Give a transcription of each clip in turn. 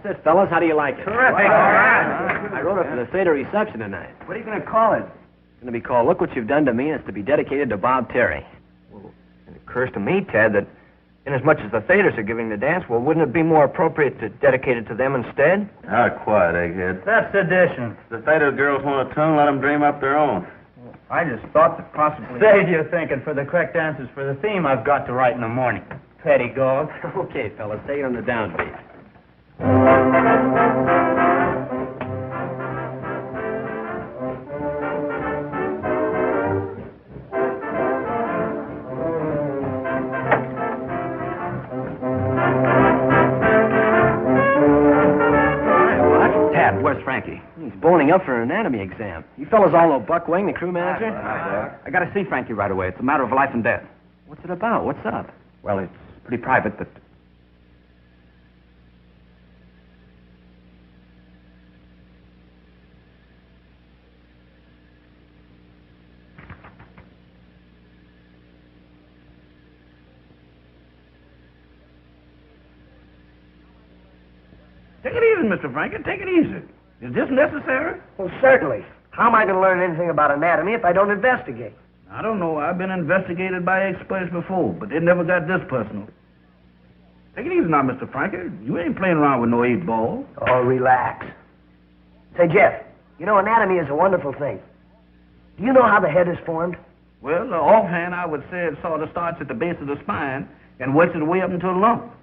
That's it, fellas. How do you like it? Terrific. All right. I wrote it for the Seder reception tonight. What are you going to call it? It's going to be called Look What You've Done to Me, and it's to be dedicated to Bob Terry. Well, it occurs to me, Tad, that inasmuch as the Theders are giving the dance, well, wouldn't it be more appropriate to dedicate it to them instead? Quiet, egghead. That's sedition. If the Theta girls want a tune, let them dream up their own. I just thought that possibly... Save your thinking. For the correct answers for the theme, I've got to write in the morning. Petty dog. Okay, fellas, take it on the downbeat. Where's Frankie? He's boning up for an anatomy exam. You fellas all know Buck Wing, the crew manager? I got to see Frankie right away. It's a matter of life and death. What's it about? What's up? Well, it's pretty private, but... Take it easy, Mr. Frankie. Take it easy. Is this necessary? Well, certainly. How am I going to learn anything about anatomy if I don't investigate? I don't know. I've been investigated by experts before, but they never got this personal. Take it easy now, Mr. Frankie. You ain't playing around with no 8-ball. Oh, relax. Say, Jeff, you know, anatomy is a wonderful thing. Do you know how the head is formed? Well, offhand, I would say it sort of starts at the base of the spine and works its way up until the lump.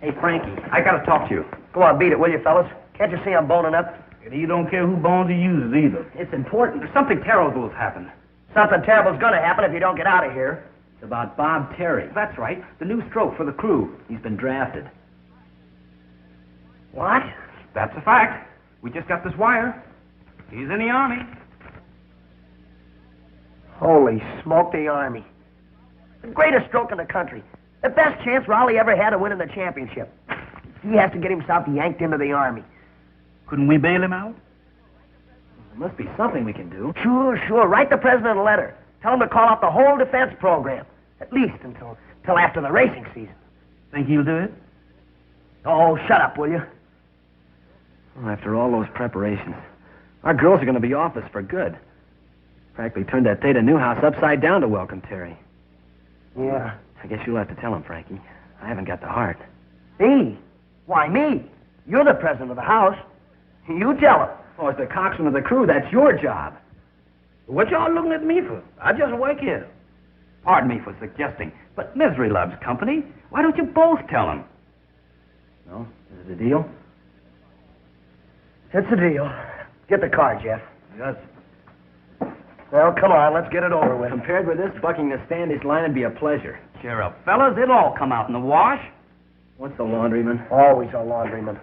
Hey, Frankie. I got to talk to you. Go on, beat it, will you, fellas? Can't you see I'm boning up? And you don't care who bones he uses either. It's important. There's something terrible has happened. Something terrible's going to happen if you don't get out of here. It's about Bob Terry. That's right. The new stroke for the crew. He's been drafted. What? That's a fact. We just got this wire. He's in the Army. Holy smoke, the Army. The greatest stroke in the country. The best chance Rawley ever had of winning the championship. He has to get himself yanked into the Army. Couldn't we bail him out? There must be something we can do. Sure. Write the president a letter. Tell him to call out the whole defense program. At least until after the racing season. Think he'll do it? Oh, shut up, will you? Well, after all those preparations, our girls are going to be off us for good. Practically turned that Theta Newhouse upside down to welcome Terry. Yeah. I guess you'll have to tell him, Frankie. I haven't got the heart. Me? Why, me? You're the president of the house. You tell him. Oh, as the coxswain of the crew, that's your job. What y'all looking at me for? I just work here. Pardon me for suggesting, but Misery loves company. Why don't you both tell him? No? Is it a deal? It's a deal. Get the car, Jeff. Yes. Well, come on, let's get it over with. Compared with this, bucking the standish line would be a pleasure. Cheer up, fellas. It'll all come out in the wash. What's the laundryman? Always a laundryman.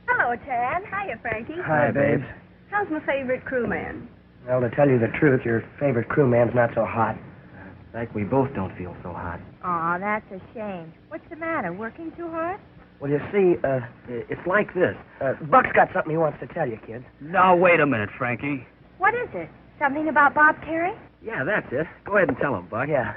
Hello, Tad. Hiya, Frankie. Hi, babes. How's my favorite crewman? Well, to tell you the truth, your favorite crewman's not so hot. In fact, we both don't feel so hot. Aw, that's a shame. What's the matter? Working too hard? Well, you see, It's like this. Buck's got something he wants to tell you, kids. Now, wait a minute, Frankie. What is it? Something about Bob Terry? Yeah, that's it. Go ahead and tell him, Buck. Yeah.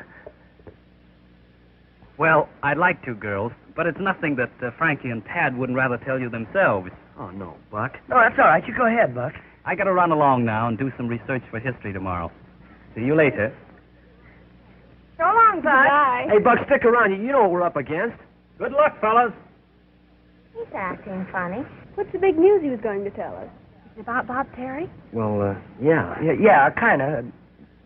Well, I'd like to, girls, but it's nothing that Frankie and Tad wouldn't rather tell you themselves. Oh, no, Buck. No, that's all right. You go ahead, Buck. I got to run along now and do some research for history tomorrow. See you later. So long, Bud. Bye. Hey, Buck, stick around. You know what we're up against. Good luck, fellas. He's acting funny. What's the big news he was going to tell us? Is it about Bob Terry? Well, yeah. Yeah, kind of.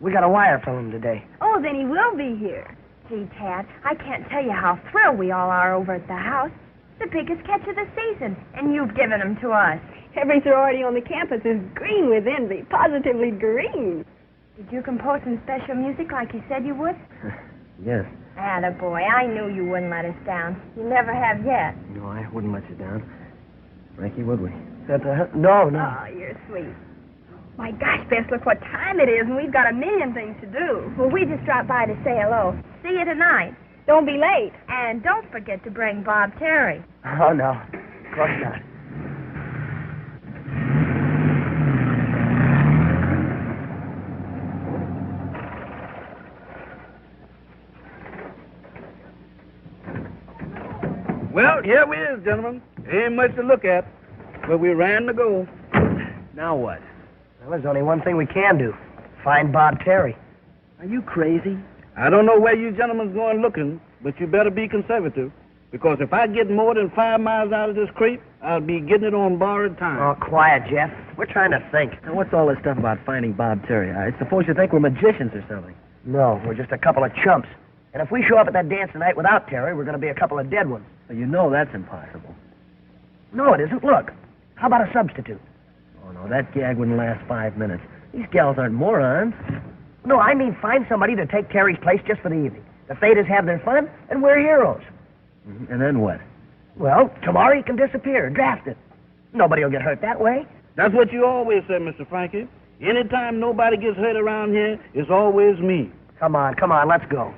We got a wire from him today. Oh, then he will be here. Gee, Tad, I can't tell you how thrilled we all are over at the house. The biggest catch of the season, and you've given him to us. Every sorority on the campus is green with envy, positively green. Did you compose some special music like you said you would? Yes. Attaboy, I knew you wouldn't let us down. You never have yet. No, I wouldn't let you down. Frankie, would we? No. Oh, you're sweet. My gosh, Bess, look what time it is, and we've got a million things to do. Well, we just dropped by to say hello. See you tonight. Don't be late. And don't forget to bring Bob Terry. Oh, no. Of course not. here we is, gentlemen. Ain't much to look at, but we ran to go. Now what? Well, there's only one thing we can do. Find Bob Terry. Are you crazy? I don't know where you gentlemen's going looking, but you better be conservative. Because if I get more than 5 miles out of this creek, I'll be getting it on borrowed time. Oh, quiet, Jeff. We're trying to think. Now, what's all this stuff about finding Bob Terry? I suppose you think we're magicians or something. No, we're just a couple of chumps. And if we show up at that dance tonight without Terry, we're going to be a couple of dead ones. Well, you know that's impossible. No, it isn't. Look. How about a substitute? Oh, no, that gag wouldn't last 5 minutes. These gals aren't morons. No, I mean find somebody to take Terry's place just for the evening. The Thetas have their fun, and we're heroes. Mm-hmm. And then what? Well, tomorrow he can disappear, drafted. Nobody will get hurt that way. That's what you always said, Mr. Frankie. Anytime nobody gets hurt around here, it's always me. Come on, let's go.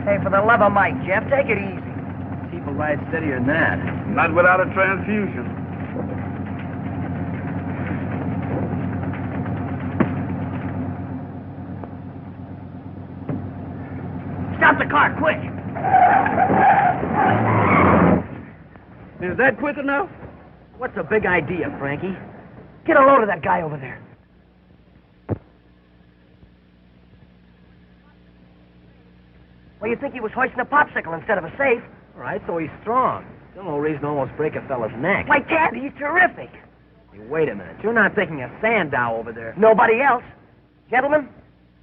Hey, for the love of Mike, Jeff, take it easy. People ride steadier than that. Not without a transfusion. Stop the car, quick! Is that quick enough? What's the big idea, Frankie? Get a load of that guy over there. Well, you think he was hoisting a popsicle instead of a safe? All right, so he's strong. Still no reason to almost break a fella's neck. Why, Tad, he's terrific. Hey, wait a minute. You're not thinking of Sandow over there. Nobody else. Gentlemen,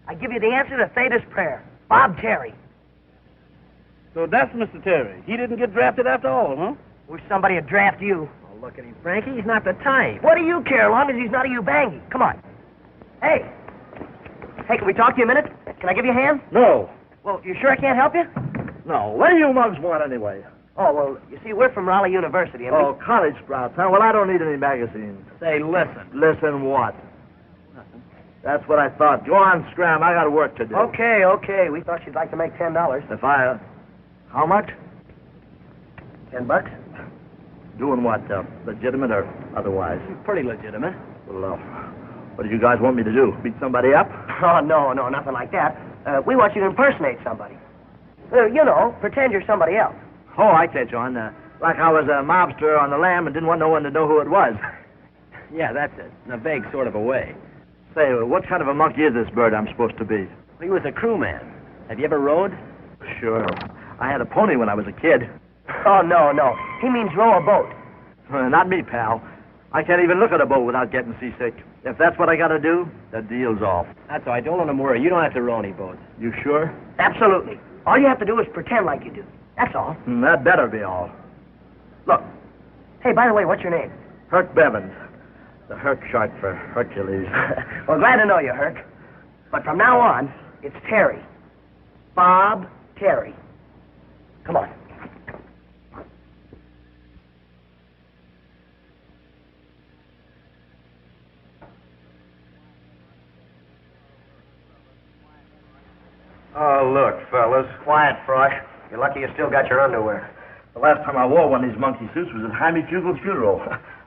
I give you the answer to Theta's prayer. Bob Terry. So that's Mr. Terry. He didn't get drafted after all, huh? Wish somebody would draft you. Oh, look at him, Frankie. He's not the type. What do you care, as long as he's not a you-bangy? Come on. Hey. Hey, can we talk to you a minute? Can I give you a hand? No. Well, you sure I can't help you? No. What do you mugs want anyway? Oh, well, you see, we're from Rawley University, and Oh, college sprouts, huh? Well, I don't need any magazines. Say, listen. Listen what? That's what I thought. Go on, Scram. I got work to do. Okay. We thought you'd like to make $10. If I... how much? $10? Doing what? Legitimate or otherwise? Pretty legitimate. Well, what do you guys want me to do? Beat somebody up? Oh, no, nothing like that. We want you to impersonate somebody. You know, pretend you're somebody else. Oh, I catch on. Like I was a mobster on the lam and didn't want no one to know who it was. Yeah, that's it. In a vague sort of a way. Say, what kind of a monkey is this bird I'm supposed to be? He was a crewman. Have you ever rode? Sure. I had a pony when I was a kid. Oh, no. He means row a boat. Not me, pal. I can't even look at a boat without getting seasick. If that's what I gotta do, the deal's off. That's all right. Don't let him worry. You don't have to row any boats. You sure? Absolutely. All you have to do is pretend like you do. That's all. That better be all. Look, Hey, by the way, what's your name? Herk Bevans. The Herk short for Hercules. Well, glad to know you, Herk. But from now on, it's Terry. Bob Terry. Come on. Oh, look, fellas. Quiet, Frosh. You're lucky you still got your underwear. The last time I wore one of these monkey suits was at Jaime Fugel's funeral.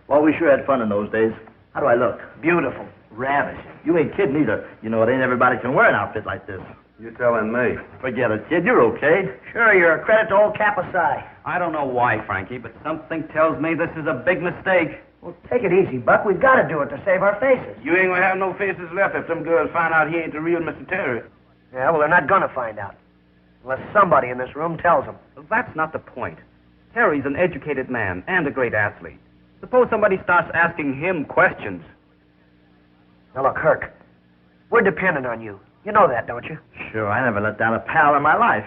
Well, we sure had fun in those days. How do I look? Beautiful. Ravishing. You ain't kidding either. You know, it ain't everybody can wear an outfit like this. You telling me? Forget it, kid. You're okay. Sure, you're a credit to old Kappa Psi. I don't know why, Frankie, but something tells me this is a big mistake. Well, take it easy, Buck. We've got to do it to save our faces. You ain't gonna have no faces left if them girls find out he ain't the real Mr. Terry. Yeah, well, they're not going to find out. Unless somebody in this room tells them. Well, that's not the point. Terry's an educated man and a great athlete. Suppose somebody starts asking him questions. Now, look, Herk, we're dependent on you. You know that, don't you? Sure, I never let down a pal in my life.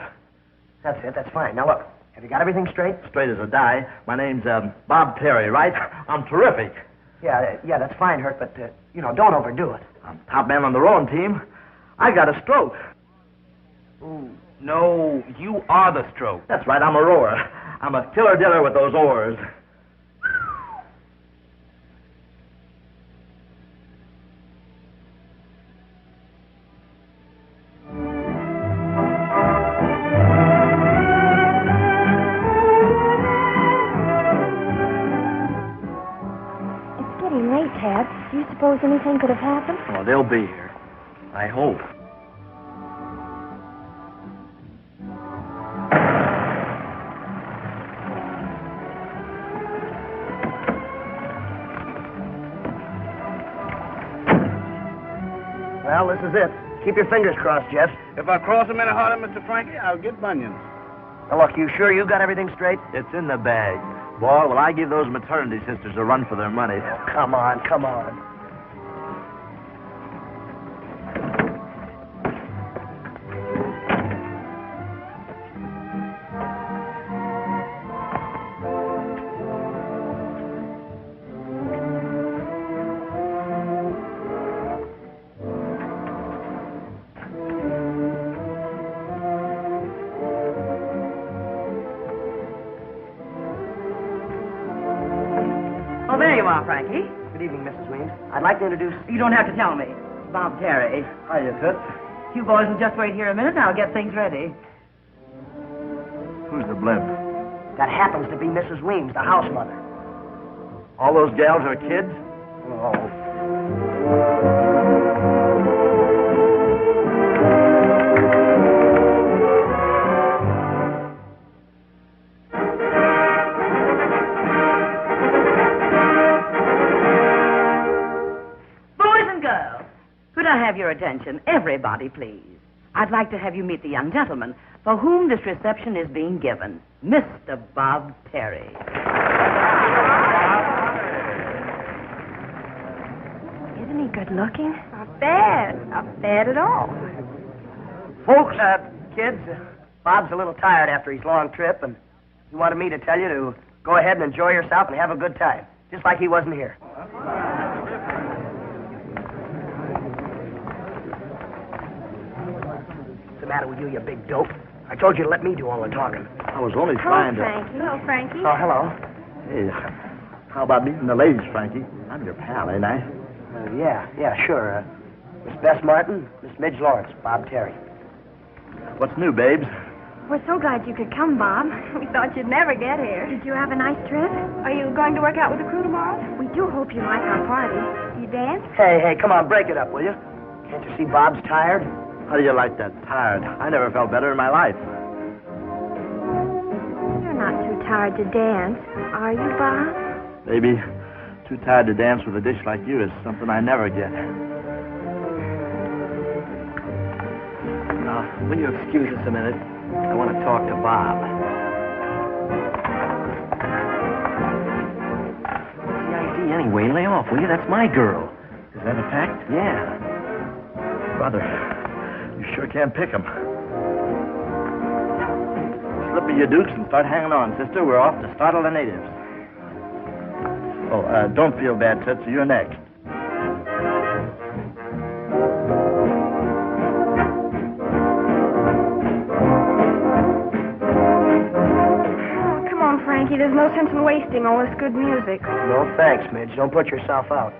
That's it. That's fine. Now, look, have you got everything straight? Straight as a die. My name's Bob Terry, right? I'm terrific. Yeah, that's fine, Herk, but, don't overdo it. I'm top man on the rowing team. I got a stroke. Ooh, no, you are the stroke. That's right, I'm a rower. I'm a killer-diller with those oars. It's getting late, Tad. Do you suppose anything could have happened? Oh, they'll be here. I hope. Well, this is it. Keep your fingers crossed, Jeff. If I cross them any harder, Mr. Frankie, I'll get bunions. Now, look, you sure you got everything straight? It's in the bag. Boy, will I give those maternity sisters a run for their money. Come on, come on. Oh, there you are, Frankie. Good evening, Mrs. Weems. I'd like to introduce... You don't have to tell me. Bob Terry. Hiya, Toots. You boys will just wait here a minute, and I'll get things ready. Who's the blimp? That happens to be Mrs. Weems, the house mother. All those gals are kids? Have your attention, everybody, please. I'd like to have you meet the young gentleman for whom this reception is being given, Mr. Bob Terry. Isn't he good looking? Not bad. Not bad at all. Folks, kids, Bob's a little tired after his long trip, and he wanted me to tell you to go ahead and enjoy yourself and have a good time, just like he wasn't here. What's the matter with you, you big dope? I told you to let me do all the talking. I was only Hello, Frankie. Hello, Frankie. Oh, hello. Hey, how about meeting the ladies, Frankie? I'm your pal, ain't I? Yeah, sure. Miss Bess Martin, Miss Midge Lawrence, Bob Terry. What's new, babes? We're so glad you could come, Bob. We thought you'd never get here. Did you have a nice trip? Are you going to work out with the crew tomorrow? We do hope you like our party. You dance? Hey, come on, break it up, will you? Can't you see Bob's tired? How do you like that? Tired. I never felt better in my life. You're not too tired to dance, are you, Bob? Maybe too tired to dance with a dish like you is something I never get. Will you excuse us a minute? I want to talk to Bob. What's the idea anyway? Lay off, will you? That's my girl. Is that a fact? Yeah. Brother, you sure can pick 'em. Slip of your dukes and start hanging on, sister. We're off to startle the natives. Oh, don't feel bad, Toots. You're next. Frankie, there's no sense in wasting all this good music. No thanks, Midge. Don't put yourself out.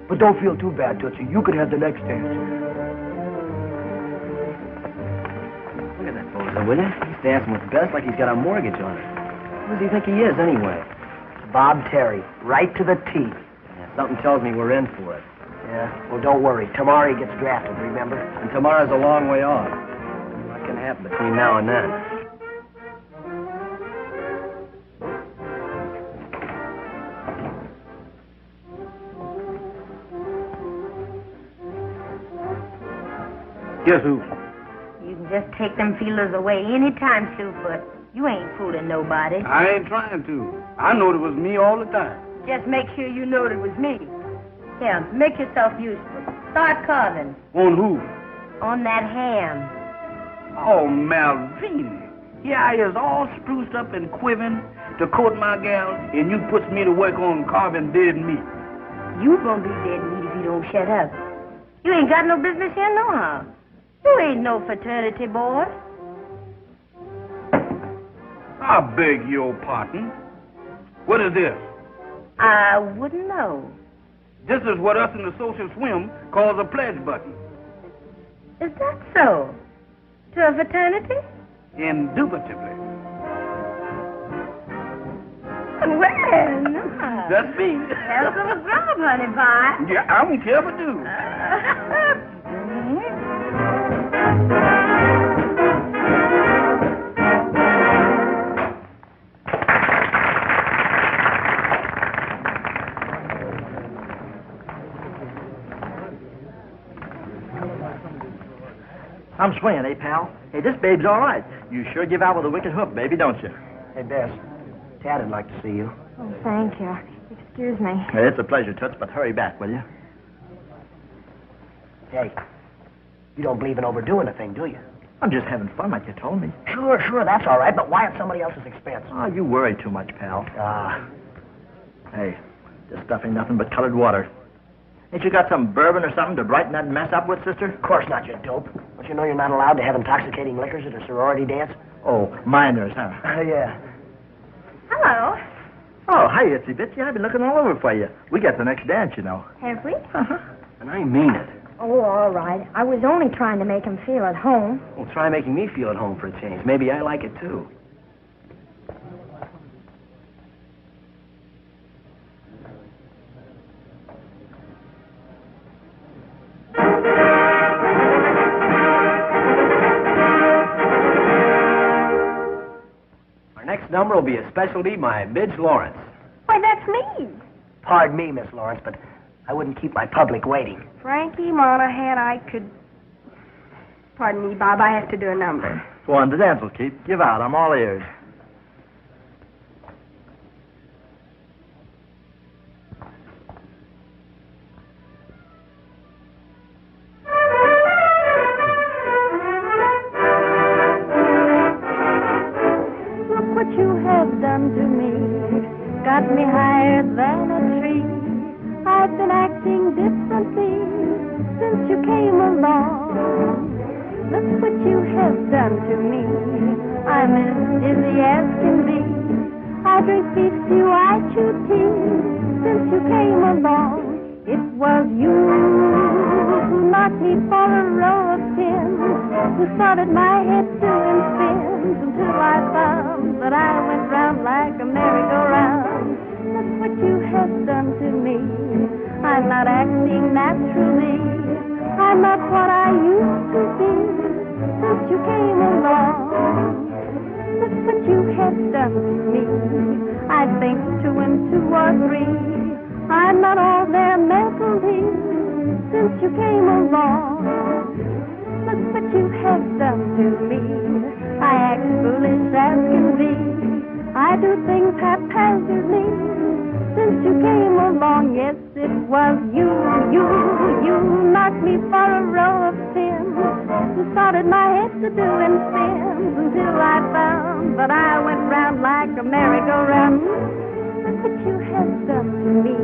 But don't feel too bad, Tootsie. You could have the next dance. Look at that bozo, will you? He's dancing with Bess like he's got a mortgage on it. Who does he think he is, anyway? Bob Terry, right to the T. Yeah, something tells me we're in for it. Yeah, well, don't worry. Tomorrow he gets drafted, remember? And tomorrow's a long way off. What can happen between now and then? Guess who? You can just take them feelers away anytime, Slewfoot. You ain't fooling nobody. I ain't trying to. I knowed it was me all the time. Just make sure you know it was me. Here, make yourself useful. Start carving. On who? On that ham. Oh, Malvina. Here I is all spruced up and quivering to court my gal, and you puts me to work on carving dead meat. You gonna be dead meat if you don't shut up. You ain't got no business here nohow. You ain't no fraternity boy. I beg your pardon. What is this? I wouldn't know. This is what us in the social swim calls a pledge button. Is that so? To a fraternity? Indubitably. Well, no. That's me. Have some grub, honey pie. Yeah, I don't care if I do. I'm swinging, eh, pal? Hey, this babe's all right. You sure give out with a wicked hook, baby, don't you? Hey, Bess, Tad would like to see you. Oh, thank you. Excuse me. Hey, it's a pleasure, Toots, but hurry back, will you? Hey, you don't believe in overdoing a thing, do you? I'm just having fun, like you told me. Sure, that's all right, but why at somebody else's expense? Oh, you worry too much, pal. Hey, this stuff ain't nothing but colored water. Ain't you got some bourbon or something to brighten that mess up with, sister? Of course not, you dope. Don't you know you're not allowed to have intoxicating liquors at a sorority dance? Oh, minors, huh? Yeah. Hello. Oh, hi, Itsy Bitsy. I've been looking all over for you. We got the next dance, you know. Have we? And I mean it. Oh, all right. I was only trying to make him feel at home. Well, try making me feel at home for a change. Maybe I like it, too. Our next number will be a specialty by Midge Lawrence. Why, that's me. Pardon me, Miss Lawrence, but I wouldn't keep my public waiting. Frankie Monahan, I could... Pardon me, Bob, I have to do a number. Go on, the dance will keep. Give out. I'm all ears. Look what you have done to me. Got me higher than a tree. I've been acting differently since you came along. Look what you have done to me. I'm as dizzy as can be. I drink beef stew, I chew tea since you came along. It was you who knocked me for a row of pins, who started my head doing spins until I found that I went round like a merry-go-round. Look what you have done to me. I'm not acting naturally. I'm not what I used to be since you came along. Look what you have done to me. I think 2 and 2 are 3. I'm not all there mentally since you came along. Look what you have done to me. I act foolish as can be. I do things haphazardly since you came along. Yes, it was you knocked me for a row of pins, who started my head to doing spins until I found that I went round like a merry-go-round. Look what you have done to me.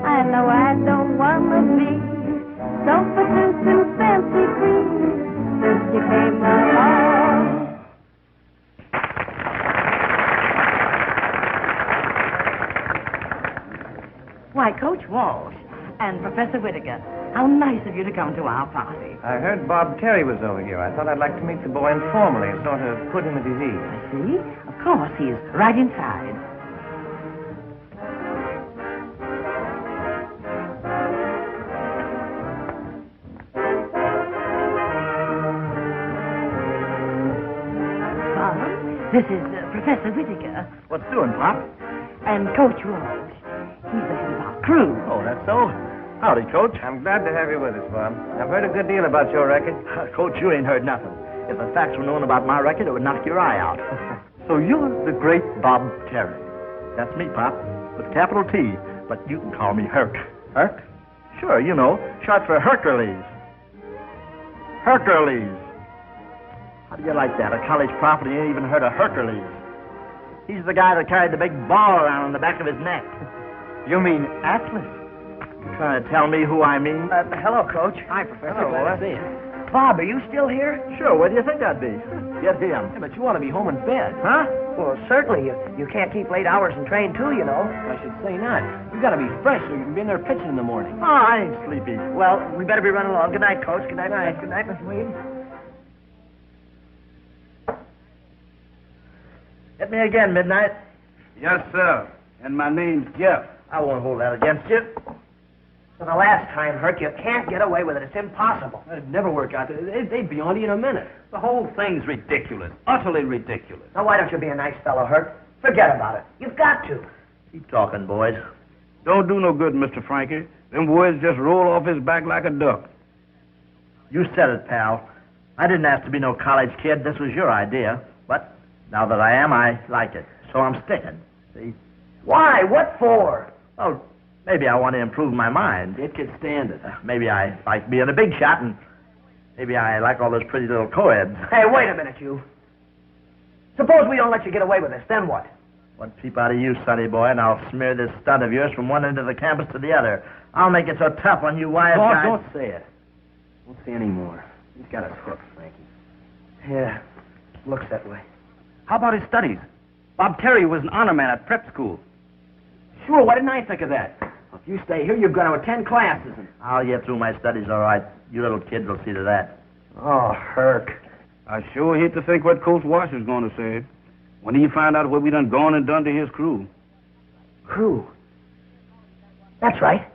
I know I don't want to be so producing fancy free since you came along. Why, Coach Walsh and Professor Whittaker, how nice of you to come to our party. I heard Bob Terry was over here. I thought I'd like to meet the boy informally and sort of put him at his ease. I see. Of course, he's right inside. Bob, this is Professor Whittaker What's doing, Pop? and Coach Walsh. He's the head of our crew. Oh, that's so. Howdy, Coach. I'm glad to have you with us, Bob. I've heard a good deal about your record. Coach, you ain't heard nothing. If the facts were known about my record, it would knock your eye out. So you're the great Bob Terry. That's me, Pop, with capital T, but you can call me Herk. Herk? Sure, you know, short for Hercules. Hercules. How do you like that? A college prophet ain't even heard of Hercules. He's the guy that carried the big ball around on the back of his neck. You mean Atlas? You trying to tell me who I mean? Hello, Coach. Hi, Professor. Hello, Glad boy. to see you. Bob, are you still here? Sure, where do you think I'd be? Get him. Yeah, but you want to be home in bed. Huh? Well, certainly. You can't keep late hours and train, too, you know. I should say not. You got to be fresh so you can be in there pitching in the morning. Oh, I ain't sleepy. Well, we better be running along. Good night, Coach. Good night, Good night, Miss Weed. Hit me again, Midnight. Yes, sir. And my name's Jeff. I won't hold that against you. For the last time, Herc, you can't get away with it. It's impossible. It'd never work out. They'd be on you in a minute. The whole thing's ridiculous. Utterly ridiculous. Now, why don't you be a nice fellow, Herc? Forget about it. You've got to. Keep talking, boys. Don't do no good, Mr. Frankie. Them words just roll off his back like a duck. You said it, pal. I didn't ask to be no college kid. This was your idea. But now that I am, I like it. So I'm sticking. See? Why? What for? Oh, maybe I want to improve my mind. It could stand it. Maybe I like being a big shot, and maybe I like all those pretty little co-eds. Hey, wait a minute, you. Suppose we don't let you get away with this, then what? One peep out of you, sonny boy, and I'll smear this stunt of yours from one end of the campus to the other. I'll make it so tough on you wise guys. Don't say it. Won't say any more. He's got us hooked, Frankie. Yeah, looks that way. How about his studies? Bob Terry was an honor man at prep school. Sure, why didn't I think of that? If you stay here, you've got to attend classes. I'll get through my studies all right. You little kids will see to that. Oh, Herc. I sure hate to think what Coach Washer's going to say when he find out what we done gone and done to his crew. Crew? That's right.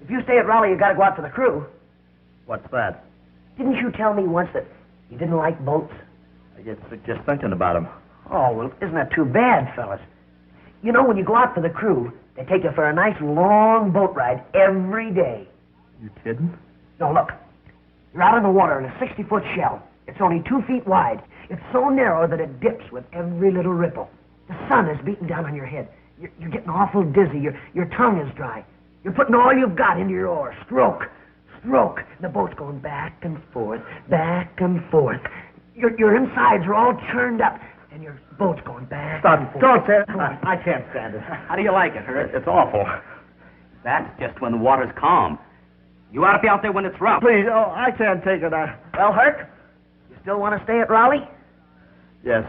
If you stay at Rawley, you got to go out for the crew. What's that? Didn't you tell me once that you didn't like boats? I get sick just thinking about them. Oh, well, isn't that too bad, fellas? You know, when you go out for the crew, they take you for a nice long boat ride every day. You kidding? No, look. You're out in the water in a 60-foot shell. It's only 2 feet wide. It's so narrow that it dips with every little ripple. The sun is beating down on your head. You're getting awful dizzy. Your tongue is dry. You're putting all you've got into your oar. Stroke. Stroke. The boat's going back and forth, back and forth. Your insides are all churned up, and your boat's going back and forth. Don't say it. I can't stand it. How do you like it, Herc? It's awful. That's just when the water's calm. You ought to be out there when it's rough. Please, I can't take it. Well, Herc, you still want to stay at Rawley? Yes.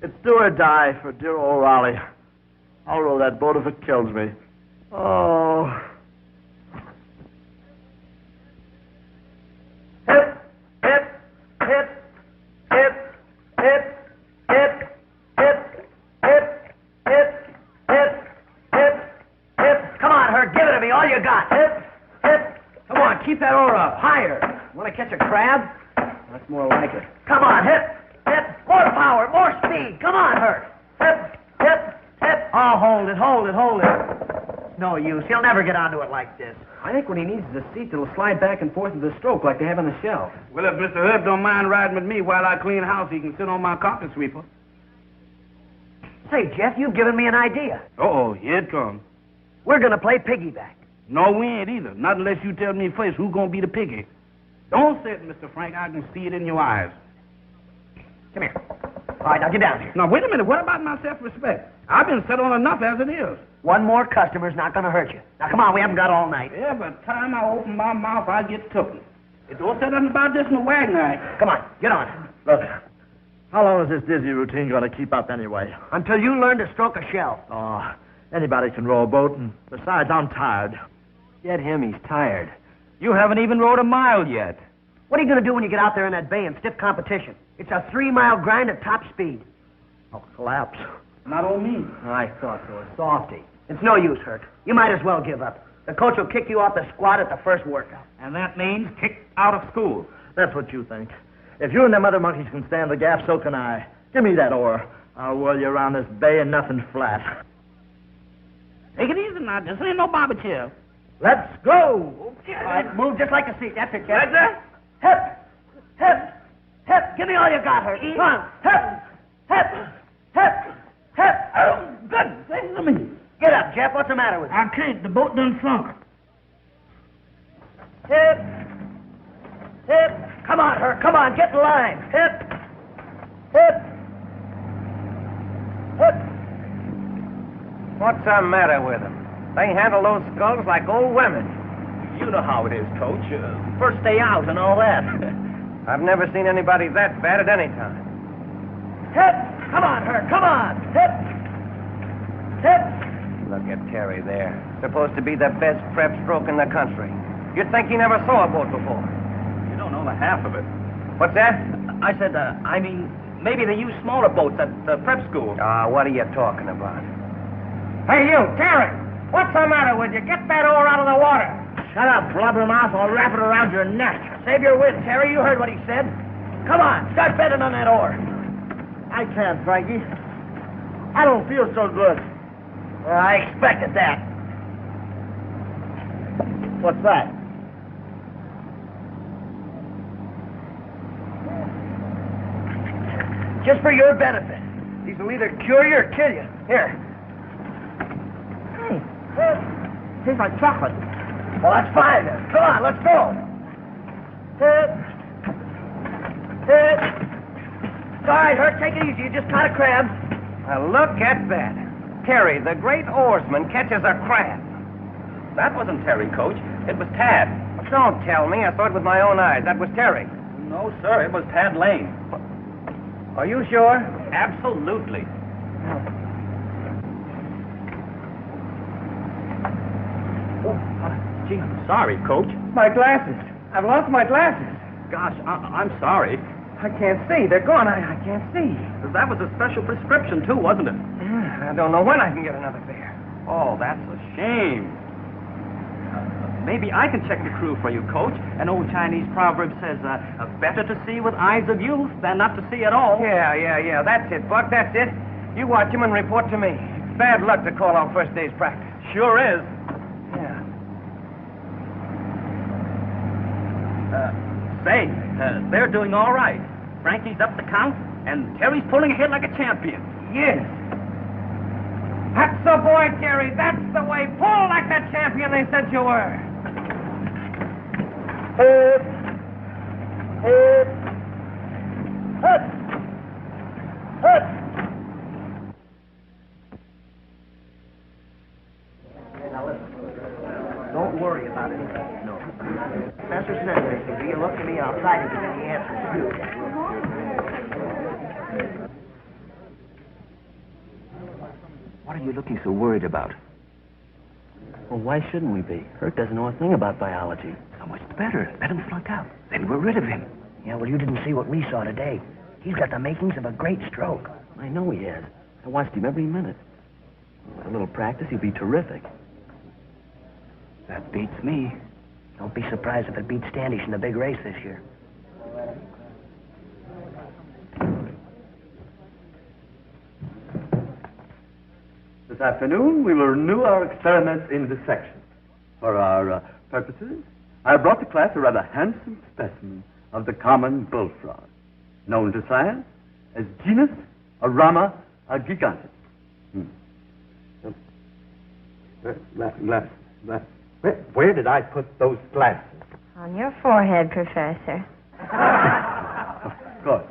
It's do or die for dear old Rawley. I'll row that boat if it kills me. Oh. Hip, hip, hip, hip, hip, hip, hip, hip, hip, hip, hip, hip. Come on, Herc, give it to me, all you got. Hip, hip. Come on, keep that oar up. Higher. Want to catch a crab? That's more like it. Come on, hip, hip. More power, more speed. Come on, Herc. Hip, hip, hip. Oh, hold it, hold it, hold it. No use. He'll never get onto it like this. I think what he needs is a seat that'll slide back and forth with the stroke like they have on the shelf. Well, if Mr. Herb don't mind riding with me while I clean house, he can sit on my carpet sweeper. Say, Jeff, you've given me an idea. Uh-oh, here it comes. We're going to play piggyback. No, we ain't either. Not unless you tell me first who's going to be the piggy. Don't say it, Mr. Frank. I can see it in your eyes. Come here. All right, now get down here. Now, wait a minute. What about my self-respect? I've been set on enough as it is. One more customer's not going to hurt you. Now, come on, we haven't got all night. Every time I open my mouth, I get tooken. It don't say nothing about this in the wagon act. Come on, get on. Look, how long is this dizzy routine going to keep up anyway? Until you learn to stroke a shell. Oh, anybody can row a boat, and besides, I'm tired. Get him, he's tired. You haven't even rowed a mile yet. What are you going to do when you get out there in that bay in stiff competition? It's a 3-mile grind at top speed. I'll collapse. Not on me. I thought so. A softy. It's no use, Herc. You might as well give up. The coach will kick you off the squad at the first workout. And that means kicked out of school. That's what you think. If you and them other monkeys can stand the gaff, so can I. Give me that oar. I'll whirl you around this bay and nothing flat. Take it easy now. This ain't no barber chair. Let's go. All right, move just like a seat. That's it, Jeff. Right there? Hip, hip, hip. Give me all you got, Herc. Come on. Hip, hip, hip, hip. Oh, good. Listen to me. Get up, Jeff. What's the matter with you? I can't. The boat done sunk. Hip, hip. Come on, Herc. Come on. Get in line. Hip, hip, hip. What's the matter with them? They handle those skulls like old women. You know how it is, Coach. First day out and all that. I've never seen anybody that bad at any time. Hip. Come on, Herc. Come on. Hip, hip. Look at Terry there. Supposed to be the best prep stroke in the country. You'd think he never saw a boat before. You don't know the half of it. What's that? I said, maybe they use smaller boats at the prep school. What are you talking about? Hey, you, Terry! What's the matter with you? Get that oar out of the water. Shut up, blubbermouth. I'll wrap it around your neck. Save your wit, Terry. You heard what he said. Come on, start bending on that oar. I can't, Frankie. I don't feel so good. I expected that. What's that? Just for your benefit. These will either cure you or kill you. Here. Hey, tastes like chocolate. Well, that's fine then. Come on, let's go. All right, Herk, take it easy. You just caught a crab. Now, look at that. Terry, the great oarsman, catches a crab. That wasn't Terry, Coach. It was Tad. Don't tell me. I saw it with my own eyes. That was Terry. No, sir. It was Tad Lane. Are you sure? Absolutely. Gee, I'm sorry, Coach. My glasses. I've lost my glasses. Gosh, I'm sorry. I can't see. They're gone. I can't see. That was a special prescription, too, wasn't it? I don't know when I can get another pair. Oh, that's a shame. Maybe I can check the crew for you, Coach. An old Chinese proverb says, better to see with eyes of youth than not to see at all. Yeah. That's it, Buck. That's it. You watch him and report to me. Bad luck to call on first day's practice. Sure is. Yeah. Say, they're doing all right. Frankie's up the count, and Terry's pulling ahead like a champion. Yes. That's the boy, Terry. That's the way. Pull like that champion they said you were. Now listen. Don't worry about it. No. Professor says anything. Do you look at me? I'll try to give you the answers too. What are you looking so worried about? Well, why shouldn't we be? Herc doesn't know a thing about biology. So much the better. Let him flunk out. Then we're rid of him. Yeah, well, you didn't see what we saw today. He's got the makings of a great stroke. I know he has. I watched him every minute. With a little practice, he'd be terrific. That beats me. Don't be surprised if it beats Standish in the big race this year. This afternoon, we will renew our experiments in dissection. For our purposes, I have brought to class a rather handsome specimen of the common bullfrog, known to science as genus Arama gigantes. Where did I put those glasses? On your forehead, Professor. Of course.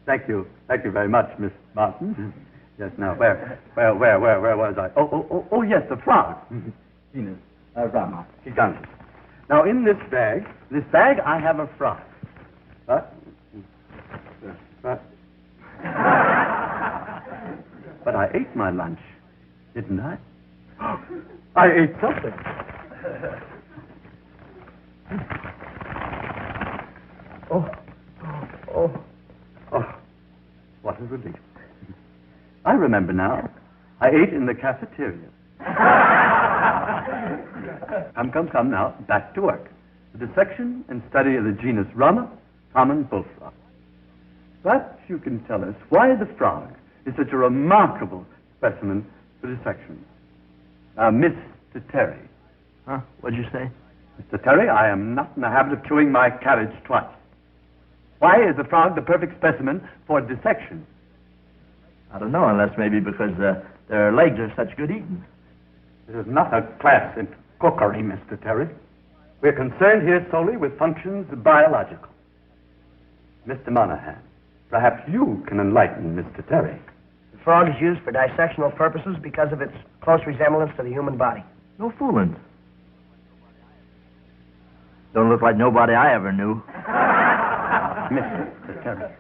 Thank you very much, Miss Martin. Yes, now, where was I? Oh, yes, the frog. Genus Arama gigantes. Now, in this bag, I have a frog. But I ate my lunch, didn't I? I ate something. Oh, what a relief. I remember now. I ate in the cafeteria. Come now, back to work. The dissection and study of the genus Rama, common bullfrog. Perhaps you can tell us why the frog is such a remarkable specimen for dissection. Now, Mr. Terry. Huh? What'd you say? Mr. Terry, I am not in the habit of chewing my cabbage twice. Why is the frog the perfect specimen for dissection? I don't know, unless maybe because their legs are such good eating. This is not a class in cookery, Mr. Terry. We're concerned here solely with functions biological. Mr. Monahan, perhaps you can enlighten Mr. Terry. The frog is used for dissectional purposes because of its close resemblance to the human body. No fooling. Don't look like nobody I ever knew. Mr. Terry,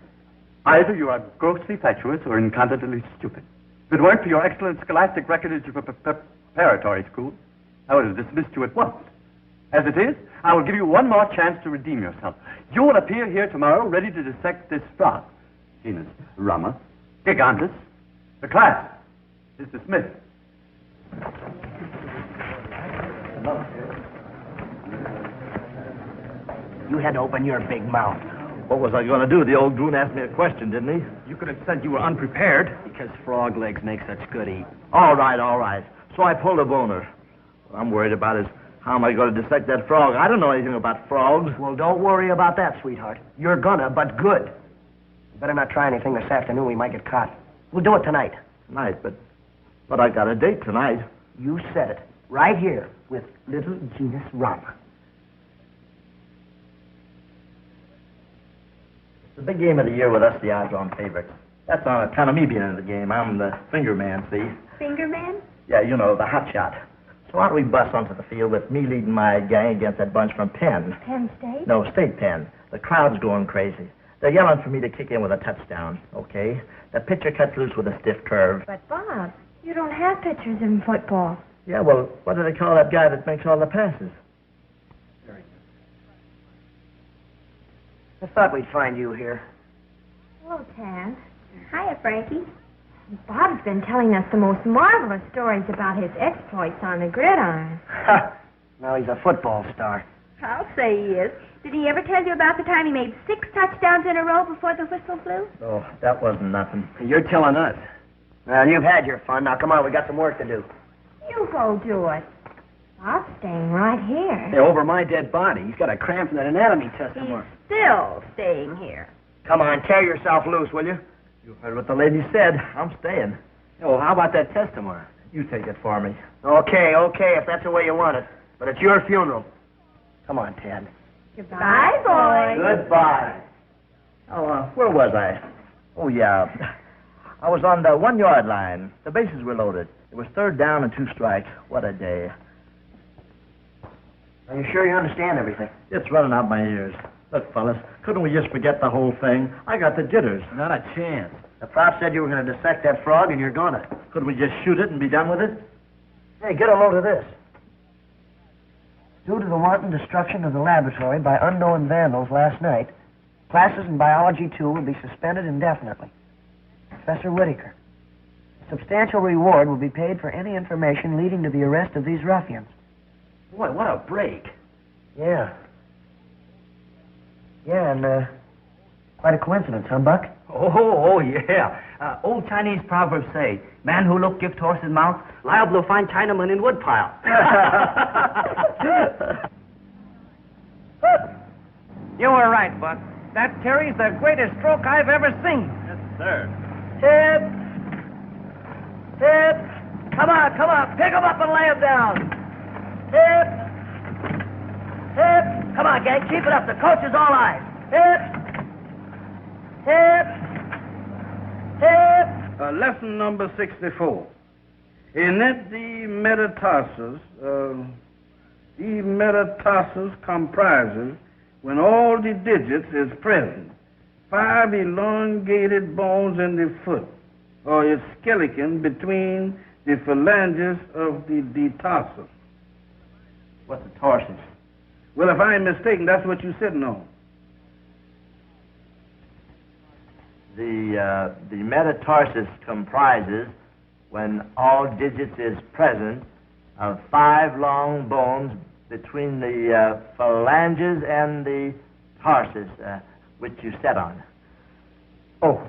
either you are grossly fatuous or incontinently stupid. If it weren't for your excellent scholastic record at your preparatory school, I would have dismissed you at once. As it is, I will give you one more chance to redeem yourself. You will appear here tomorrow ready to dissect this frog. Genus Rama gigantes. The class is dismissed. You had to open your big mouth. What was I going to do? The old goon asked me a question, didn't he? You could have said you were unprepared because frog legs make such good eat. All right. So I pulled a boner. What I'm worried about is how am I going to dissect that frog? I don't know anything about frogs. Well, don't worry about that, sweetheart. You're gonna, but good. You better not try anything this afternoon. We might get caught. We'll do it tonight. Tonight, but I got a date tonight. You said it. Right here with little Genus Rum. It's the big game of the year with us, the odds-on favorites. That's on account of me being in the game. I'm the finger man, see? Finger man? Yeah, you know, the hot shot. So why don't we bust onto the field with me leading my gang against that bunch from Penn? Penn State? No, State Penn. The crowd's going crazy. They're yelling for me to kick in with a touchdown, okay? The pitcher cuts loose with a stiff curve. But, Bob, you don't have pitchers in football. Yeah, well, what do they call that guy that makes all the passes? I thought we'd find you here. Hello, Tad. Hiya, Frankie. Bob's been telling us the most marvelous stories about his exploits on the gridiron. Now he's a football star. I'll say he is. Did he ever tell you about the time he made 6 touchdowns in a row before the whistle blew? Oh, that wasn't nothing. You're telling us. Well, you've had your fun. Now, come on, we got some work to do. You go do it. Bob's staying right here. Hey, over my dead body. He's got a cramp from that anatomy test He's tomorrow. still staying here. Come on, tear yourself loose, will you? You heard what the lady said. I'm staying. Oh, how about that test tomorrow? You take it for me. Okay, if that's the way you want it. But it's your funeral. Come on, Tad. Goodbye, boy. Goodbye. Oh, where was I? Oh, yeah. I was on the 1-yard line. The bases were loaded. It was 3rd down and 2 strikes. What a day. Are you sure you understand everything? It's running out my ears. Look, fellas, couldn't we just forget the whole thing? I got the jitters. Not a chance. The prop said you were going to dissect that frog, and you're gonna. Could we just shoot it and be done with it? Hey, get a load of this. Due to the wanton destruction of the laboratory by unknown vandals last night, classes in Biology 2 will be suspended indefinitely. Professor Whitaker. Substantial reward will be paid for any information leading to the arrest of these ruffians. Boy, what a break. Yeah. Yeah, and quite a coincidence, huh, Buck? Oh, yeah. Old Chinese proverbs say, man who look gift horse his mouth, liable to find Chinaman in woodpile. You were right, Buck. That Terry's the greatest stroke I've ever seen. Yes, sir. Hip! Come on. Pick him up and lay him down. Hip! Come on, gang. Keep it up. The coach is all eyes. Hip! Lesson number 64. In it, the metatarsus comprises, when all the digits is present, 5 elongated bones in the foot, or its skeleton between the phalanges of the tarsus. What's the tarsus? Well, if I ain't mistaken, that's what you're sitting on. The metatarsus comprises, when all digits is present, of 5 long bones between the phalanges and the tarsus, which you sat on. Oh.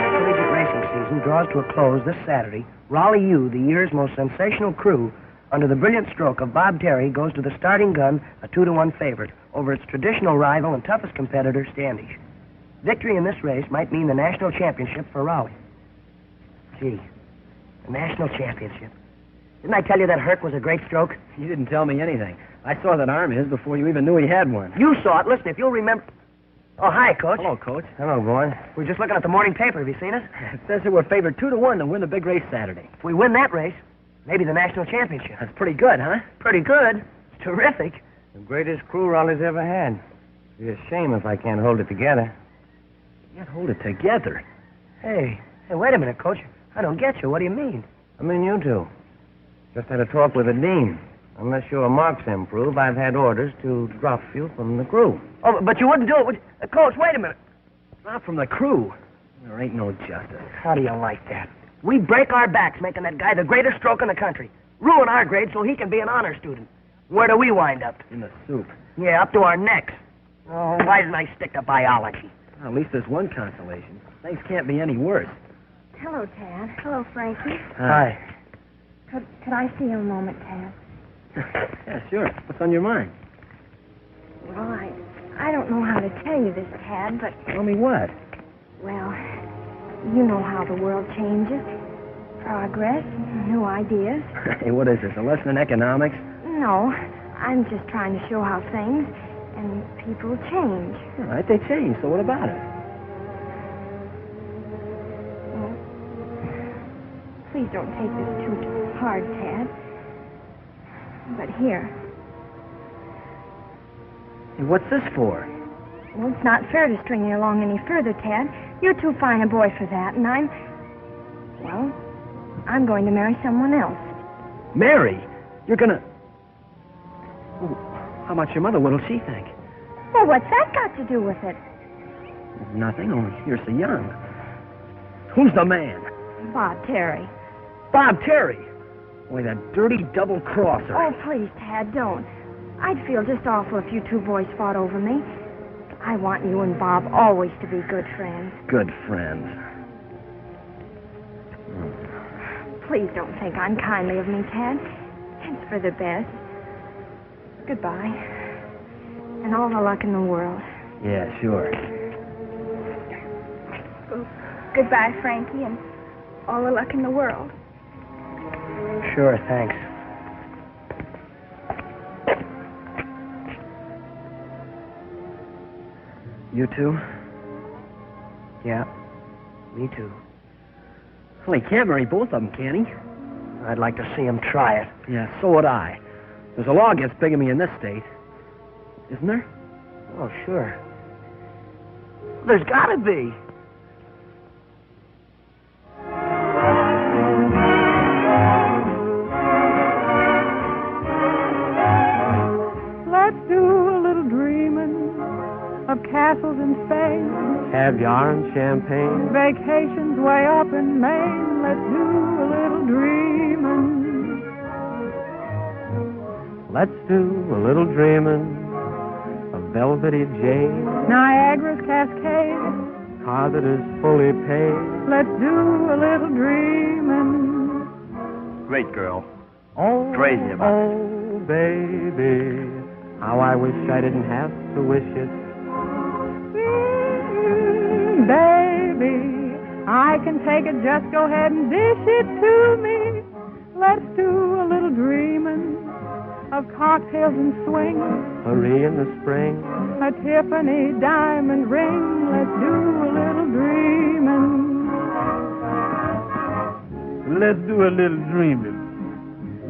Collegiate racing season draws to a close this Saturday. Rawley U, the year's most sensational crew, under the brilliant stroke of Bob Terry, goes to the starting gun, a 2-1 favorite, over its traditional rival and toughest competitor, Standish. Victory in this race might mean the national championship for Rawley. Gee, the national championship. Didn't I tell you that Herk was a great stroke? You didn't tell me anything. I saw that arm of his before you even knew he had one. You saw it. Listen, if you'll remember... Oh, hi, Coach. Hello, Coach. Hello, boy. We're just looking at the morning paper. Have you seen it? It says that we're favored 2-1 to win the big race Saturday. If we win that race, maybe the national championship. That's pretty good, huh? Pretty good. It's terrific. The greatest crew Raleigh's ever had. It'd be a shame if I can't hold it together. Can't hold it together. Hey, wait a minute, Coach. I don't get you. What do you mean? I mean you two. Just had a talk with the dean. Unless your marks improve, I've had orders to drop you from the crew. Oh, but you wouldn't do it, would you? Coach, wait a minute. Not from the crew. There ain't no justice. How do you like that? We break our backs making that guy the greatest stroke in the country. Ruin our grade so he can be an honor student. Where do we wind up? In the soup. Yeah, up to our necks. Oh, why didn't I stick to biology? Well, at least there's one consolation. Things can't be any worse. Hello, Tad. Hello, Frankie. Hi. Could I see you a moment, Tad? Yeah, sure. What's on your mind? Well, I don't know how to tell you this, Tad, but... Tell me what? Well, you know how the world changes. Progress, new ideas. Hey, what is this, a lesson in economics? No, I'm just trying to show how things and people change. All right, they change, so what about it? Well, please don't take this too hard, Tad. But here. Hey, what's this for? Well, it's not fair to string you along any further, Tad. You're too fine a boy for that, and I'm going to marry someone else. Mary? You're gonna... Oh, how about your mother? What'll she think? Well, what's that got to do with it? Nothing, only you're so young. Who's the man? Bob Terry. Bob Terry? Boy, that dirty double-crosser. Oh, please, Tad, don't. I'd feel just awful if you two boys fought over me. I want you and Bob always to be good friends. Good friends. Please don't think unkindly of me, Tad. It's for the best. Goodbye. And all the luck in the world. Yeah, sure. Well, goodbye, Frankie, and all the luck in the world. Sure, thanks. You too? Yeah, me too. Well, he can't marry both of them, can he? I'd like to see him try it. Yeah, so would I. There's a law against bigamy in this state. Isn't there? Oh, sure. There's got to be. Let's do a little dreaming of castles in Spain, Caviar and champagne. vacations way up in Maine. Let's do a little dreaming. Let's do a little dreaming of velvety jade, Niagara's Cascade. car that is fully paid. Let's do a little dreaming. Great girl. Oh, Crazy about it. oh, baby, how I wish I didn't have to wish it. Baby, I can take it, just go ahead and dish it to me. Let's do a little dreaming of cocktails and swing, Hurry in the spring. a Tiffany diamond ring. Let's do a little dreaming. Let's do a little dreaming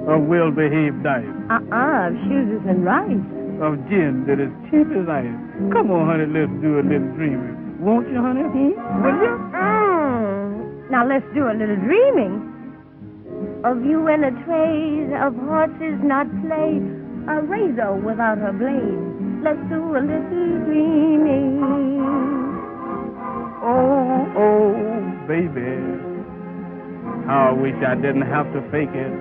of well-behaved diet, Of shoes and rice. of gin that is cheap as ice. Come on, honey, let's do a little dreaming. Won't you, honey? Will you? Now let's do a little dreaming of you in a train of horses not play, a razor without a blade. Let's do a little dreaming. Oh, oh, baby, how I wish I didn't have to fake it.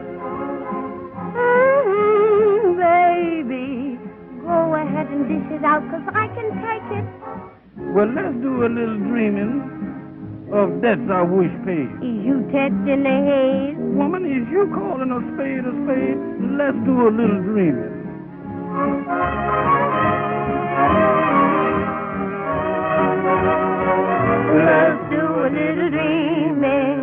Baby, go ahead and dish it out, 'cause I can take it. Well, let's do a little dreaming of debts I wish paid. Is you touching the head? Woman, is you calling a spade a spade? Let's do a little dreaming. Let's do a little dreaming.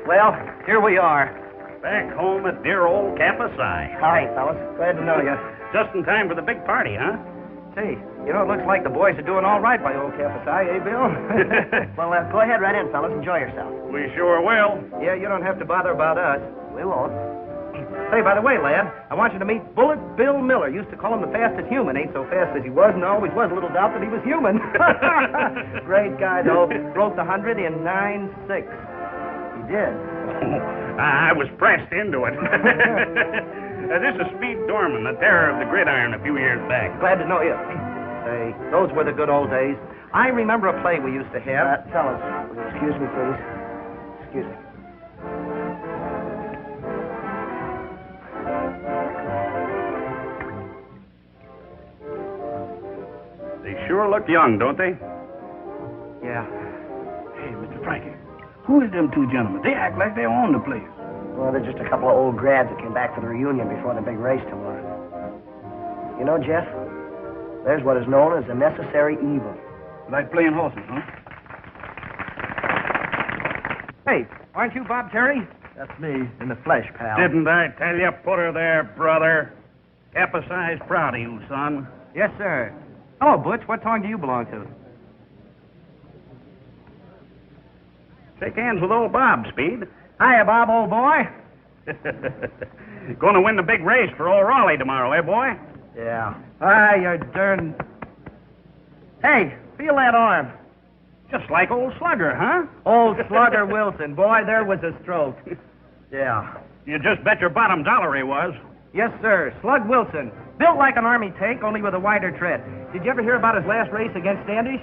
Well, here we are. Back home at dear old Campus I. Hi, fellas. Glad to know you. Just in time for the big party, huh? Say, you know, it looks like the boys are doing all right by old Campus I, eh, Bill? Well, go ahead right in, fellas. Enjoy yourself. We sure will. Yeah, you don't have to bother about us. We won't. Say, by the way, lad, I want you to meet Bullet Bill Miller. Used to call him the fastest human. Ain't so fast as he was, and always was a little doubt that he was human. Great guy, though. Broke the 100 in 9.6. He did. I was pressed into it. This is Speed Dorman, the terror of the gridiron a few years back. Glad to know you. Say, those were the good old days. I remember a play we used to have. Fellas, will you excuse me, please? Excuse me. They sure look young, don't they? Yeah. Hey, Mr. Frankie, who is them two gentlemen? They act like they own the place. Well, they're just a couple of old grads that came back for the reunion before the big race tomorrow. You know, Jeff, there's what is known as a necessary evil. Like playing horses, huh? Hey, aren't you Bob Terry? That's me, in the flesh, pal. Didn't I tell you? Put her there, brother. Capsized proud of you, son. Yes, sir. Hello, Butch. What town do you belong to? Shake hands with old Bob, Speed. Hiya, Bob, old boy. Going to win the big race for old Rawley tomorrow, eh, boy? Yeah. Ah, you're darn... Hey, feel that arm. Just like old Slugger, huh? Old Slugger Wilson. Boy, there was a stroke. Yeah. You just bet your bottom dollar he was. Yes, sir. Slug Wilson. Built like an army tank, only with a wider tread. Did you ever hear about his last race against Standish?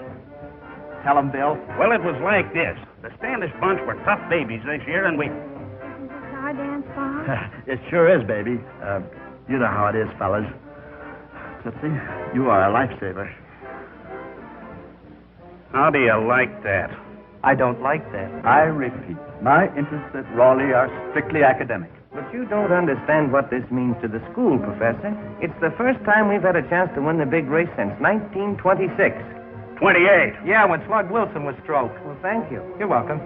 Tell him, Bill. Well, it was like this. The Standish bunch were tough babies this year, and we... Our dance, Bob? It sure is, baby. You know how it is, fellas. Tootsie, you are a lifesaver. How do you like that? I don't like that. I repeat, my interests at Rawley are strictly academic. But you don't understand what this means to the school, Professor. It's the first time we've had a chance to win the big race since 1926. 28. Yeah, when Slug Wilson was stroked. Well, thank you. You're welcome.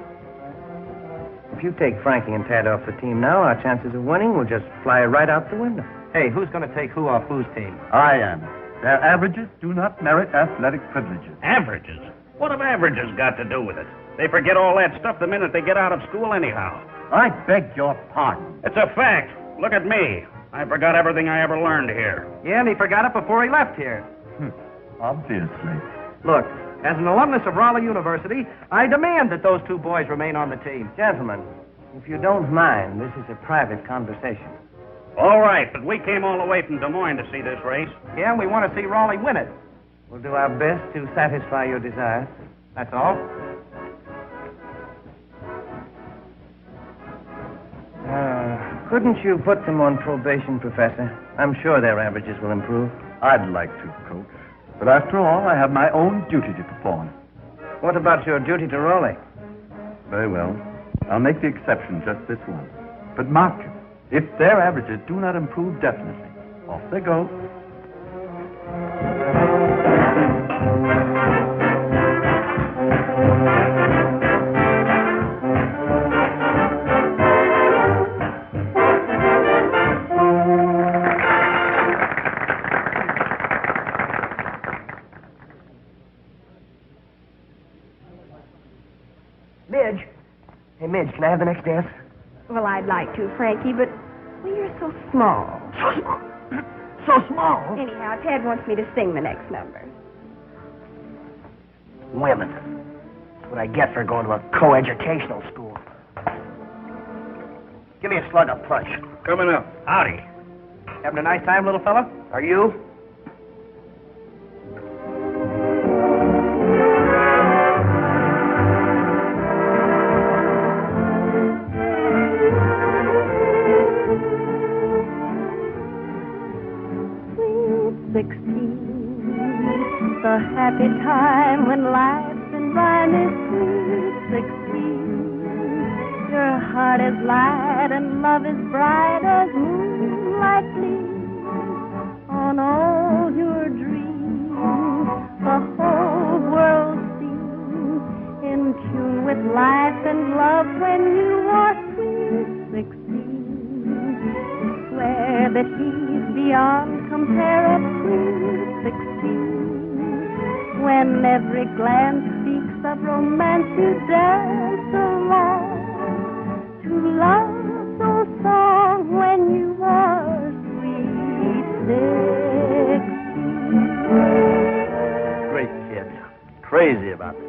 If you take Frankie and Tad off the team now, our chances of winning will just fly right out the window. Hey, who's going to take who off whose team? I am. Their averages do not merit athletic privileges. Averages? What have averages got to do with it? They forget all that stuff the minute they get out of school anyhow. I beg your pardon. It's a fact. Look at me. I forgot everything I ever learned here. Yeah, and he forgot it before he left here. Obviously. Look, as an alumnus of Rawley University, I demand that those two boys remain on the team. Gentlemen, if you don't mind, this is a private conversation. All right, but we came all the way from Des Moines to see this race. Yeah, and we want to see Rawley win it. We'll do our best to satisfy your desires. That's all. Couldn't you put them on probation, Professor? I'm sure their averages will improve. I'd like to, Coach. But after all, I have my own duty to perform. What about your duty to Rawley? Very well. I'll make the exception just this once. But mark it. If their averages do not improve definitely, off they go. Midge. Hey, Midge, can I have the next dance? Well, I'd like to, Frankie, but well, you're so small. So small. So small. Anyhow, Tad wants me to sing the next number. Women. That's what I get for going to a co-educational school. Give me a slug of punch. Coming up. Howdy. Having a nice time, little fella? Are you? The happy time when life's been by me sweet 16. Your heart is light and love is bright as moonlight gleams on all your dreams. The whole world seems in tune with life and love when you are sweet 16. Swear that he's beyond compare at sweet 16. When every glance speaks of romance, you dance along to love's old song when you are sweet 16. Great kid. Crazy about it.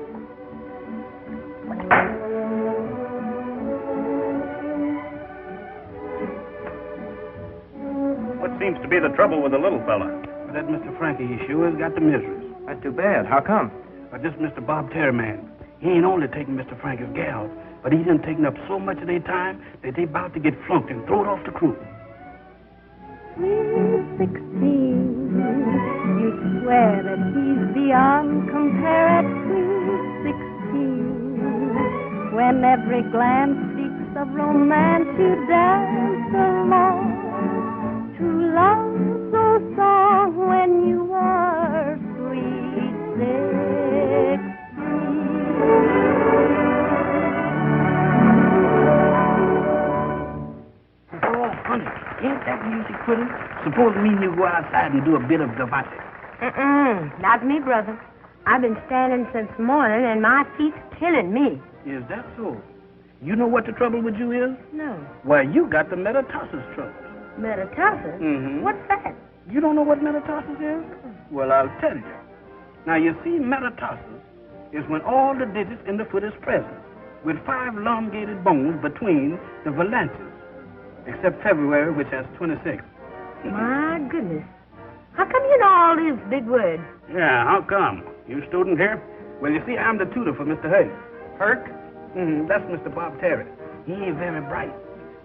seems to be the trouble with the little fella? But that Mr. Frankie, he sure has got the miseries. That's too bad. How come? But this Mr. Bob Terry man, he ain't only taking Mr. Frankie's gals, but he done taken up so much of their time that they about to get flunked and thrown off the crew. Sweet 16, you swear that he's beyond compare at sweet 16. When every glance speaks of romance, you dance along. True love so song when you are sweet 16. Oh, honey, ain't that music pretty? Suppose me and you go outside and do a bit of gavotte. Not me, brother. I've been standing since morning, and my feet's killing me. Is that so? You know what the trouble with you is? No. Well, you got the metatarsus trouble. Metatarsus? Mm-hmm. What's that? You don't know what metatarsus is? Well, I'll tell you. Now, you see, metatarsus is when all the digits in the foot is present, with 5 elongated bones between the phalanges, except February, which has 26. My goodness. How come you know all these big words? Yeah, how come? You student here? Well, you see, I'm the tutor for Mr. Herk. Herk? That's Mr. Bob Terry. He ain't very bright.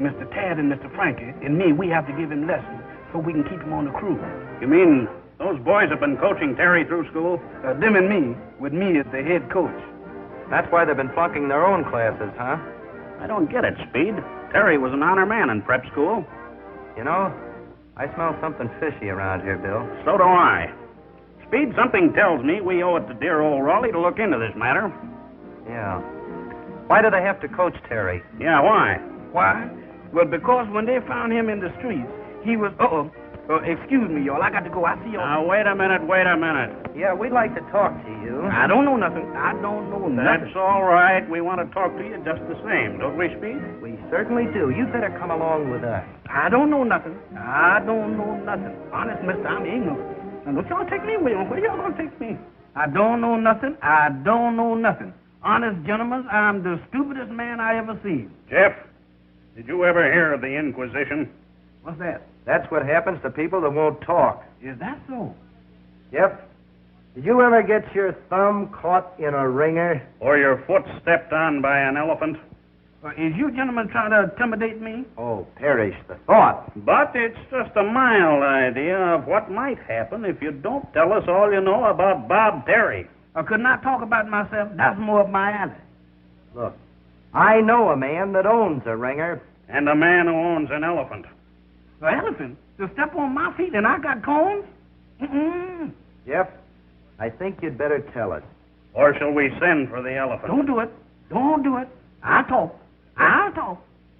Mr. Tad and Mr. Frankie and me, we have to give him lessons so we can keep him on the crew. You mean those boys have been coaching Terry through school? Them and me, with me as the head coach. That's why they've been flunking their own classes, huh? I don't get it, Speed. Terry was an honor man in prep school. You know, I smell something fishy around here, Bill. So do I. Speed, something tells me we owe it to dear old Rawley to look into this matter. Yeah. Why do they have to coach Terry? Yeah, why? Why? Well, because when they found him in the streets, he was... excuse me, y'all. I got to go. I see y'all. Now, wait a minute. Yeah, we'd like to talk to you. I don't know nothing. I don't know nothing. That's all right. We want to talk to you just the same, don't we, Speed? We certainly do. You'd better come along with us. I don't know nothing. Honest, mister, I'm ignorant. Now, don't y'all take me away. Where y'all gonna take me? I don't know nothing. Honest, gentlemen, I'm the stupidest man I ever seen. Jeff, did you ever hear of the Inquisition? What's that? That's what happens to people that won't talk. Is that so? Yep. Did you ever get your thumb caught in a ringer? Or your foot stepped on by an elephant? Is you gentlemen trying to intimidate me? Oh, perish the thought. But it's just a mild idea of what might happen if you don't tell us all you know about Bob Terry. I could not talk about myself. That's more of my alley. Look, I know a man that owns a ringer. And a man who owns an elephant. An elephant? To step on my feet and I got cones? Jeff, I think you'd better tell us. Or shall we send for the elephant? Don't do it. I'll talk.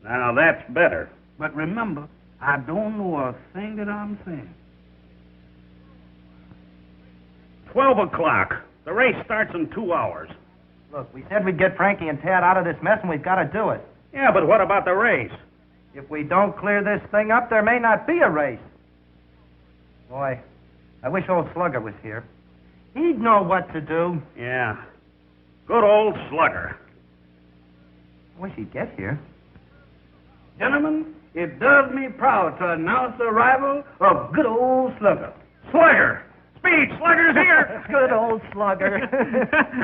Now, that's better. But remember, I don't know a thing that I'm saying. 12 o'clock. The race starts in 2 hours. Look, we said we'd get Frankie and Tad out of this mess, and we've got to do it. Yeah, but what about the race? If we don't clear this thing up, there may not be a race. Boy, I wish old Slugger was here. He'd know what to do. Yeah. Good old Slugger. I wish he'd get here. Gentlemen, it does me proud to announce the arrival of good old Slugger. Slugger! Speed, Slugger's here! Good old Slugger.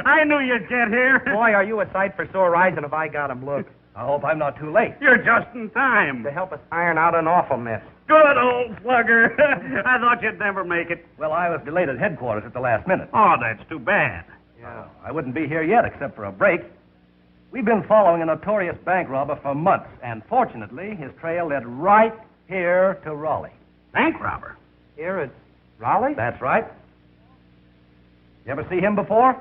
I knew you'd get here. Boy, are you a sight for sore eyes, and if I got him, look. I hope I'm not too late. You're just in time. To help us iron out an awful mess. Good old Slugger. I thought you'd never make it. Well, I was delayed at headquarters at the last minute. Oh, that's too bad. Yeah. I wouldn't be here yet except for a break. We've been following a notorious bank robber for months, and fortunately, his trail led right here to Raleigh. Bank robber? Here at Raleigh? That's right. You ever see him before?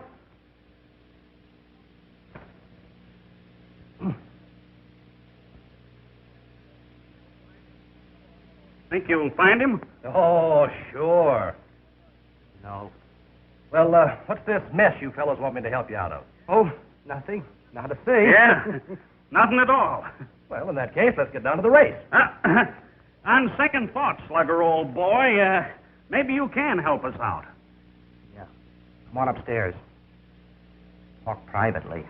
Think you'll find him? Oh, sure. No. Well, what's this mess you fellows want me to help you out of? Oh, nothing. Not a thing. Yeah, nothing at all. Well, in that case, let's get down to the race. On second thought, Slugger, old boy, maybe you can help us out. Yeah. Come on upstairs. Talk privately.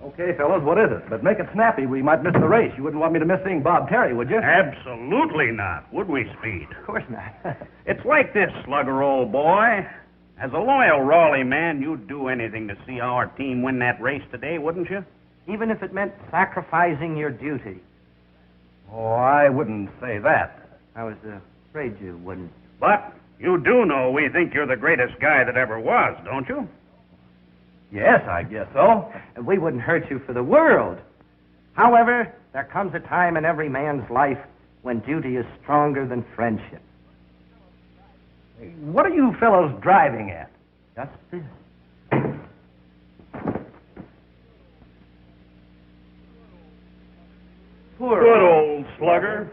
Okay, fellas, what is it? But make it snappy. We might miss the race. You wouldn't want me to miss seeing Bob Terry, would you? Absolutely not, would we, Speed? Of course not. It's like this, Slugger, old boy. As a loyal Rawley man, you'd do anything to see our team win that race today, wouldn't you? Even if it meant sacrificing your duty. Oh, I wouldn't say that. I was afraid you wouldn't. But you do know we think you're the greatest guy that ever was, don't you? Yes, I guess so. We wouldn't hurt you for the world. However, there comes a time in every man's life when duty is stronger than friendship. What are you fellows driving at? Just this. Good old Slugger.